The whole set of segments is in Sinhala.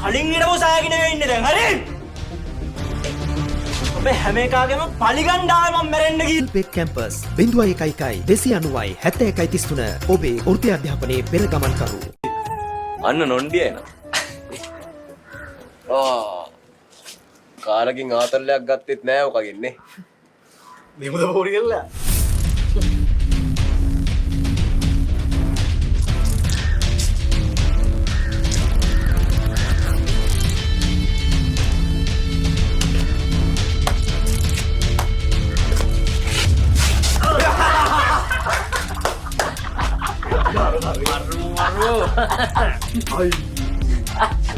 කලින් ඉරව සායගෙන වෙන්නේ දැන් හරි ඔබ හැම එකාගේම පලිගන්න ආව මම මැරෙන්න ගිහින් පෙක් කැම්පස් 01 290 71 33 ඔබේ වෘත්ති අධ්‍යාපනයේ පෙර ගමන් කරු අන්න නොන්ඩිය එන කාලකින් ආතල්ලයක් ගත්තෙත් නෑ ඔකගෙන්නේ නිමුද පොඩි කරලා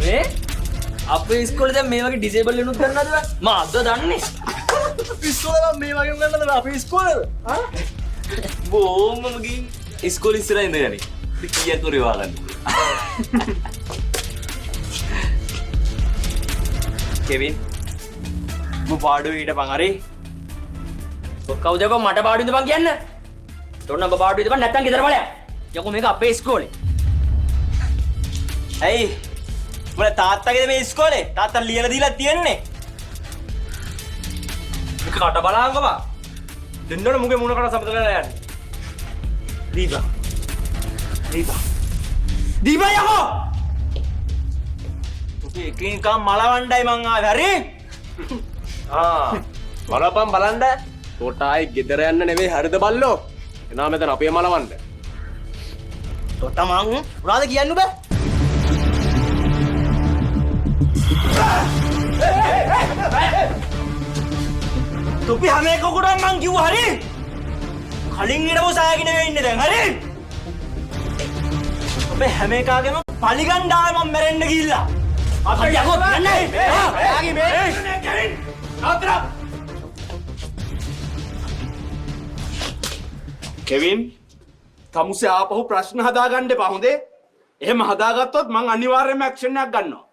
මේ අපේ ඉස්කෝලේ දැන් මේ වගේ ඩිසේබල් වෙනුත් ගන්නවද මම අද දන්නේ ඉස්කෝලේ මේ වගේ ගන්නද අපේ ඉස්කෝලේ බෝම්ම ගින් ඉස්කෝලේ ඉස්සරහ ඉඳගනි කීයක් කරේ වාගන්න කෙවින් මම පාඩුවේ හිටපන් හරි කවුද බං මට පාඩු ඉඳපන් කියන්න තොන්න ඔබ පාඩු ඉඳපන් නැත්තම් ගෙදර බලයක් යකෝ මේක අපේ ඉස්කෝලේ ඇයි මම තාත්තගේද මේ ඉස්කෝලේ තාත්තා ලියලා දීලා තියෙන්නේ මේක කට බලංගව දෙන්නොන මුගේ මුණ කට සමතල කරලා යන්නේ දීපා යකෝ ඔකේ එකින් කම් මලවණ්ඩයි මං ආවේ හරි බලපන් බලන්න තෝටායි ගෙදර යන්න නෙවෙයි හරිද බල්ලෝ එනවා මෙතන අපේ මලවන්න තොට මං මොනවද කියන්න බෑ තුපි හැම එකකටම මං කිව්වා හරි කලින් ඉරව සායගෙන වෙන්නේ දැන් හරි ඔබ හැම එකාගේම පලිගන්න ආව මම මැරෙන්න ගිහිල්ලා අපේ යකෝ යන්නේ එයාගේ මේ කෙවින් තමුසේ ආපහු ප්‍රශ්න හදාගන්න එපා හොඳේ එහෙම හදාගත්තොත් මං අනිවාර්යයෙන්ම ඇක්ෂන් එකක් ගන්නවා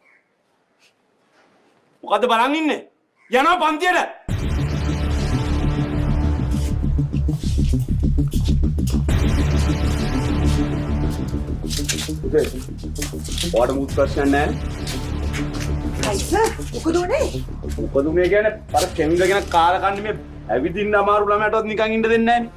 මොකද්ද බලන් ඉන්නේ යනවා පන්තියට ඔයාට මුත් ප්‍රශ්න නැහැ මොකද උනේ? මොකද මේ කියන්නේ අර කෙන්ගගෙන කාලා කන්නේ මේ ඇවිදින්න අමාරු ළමයටවත් නිකන් ඉන්න දෙන්නේ නැහනේ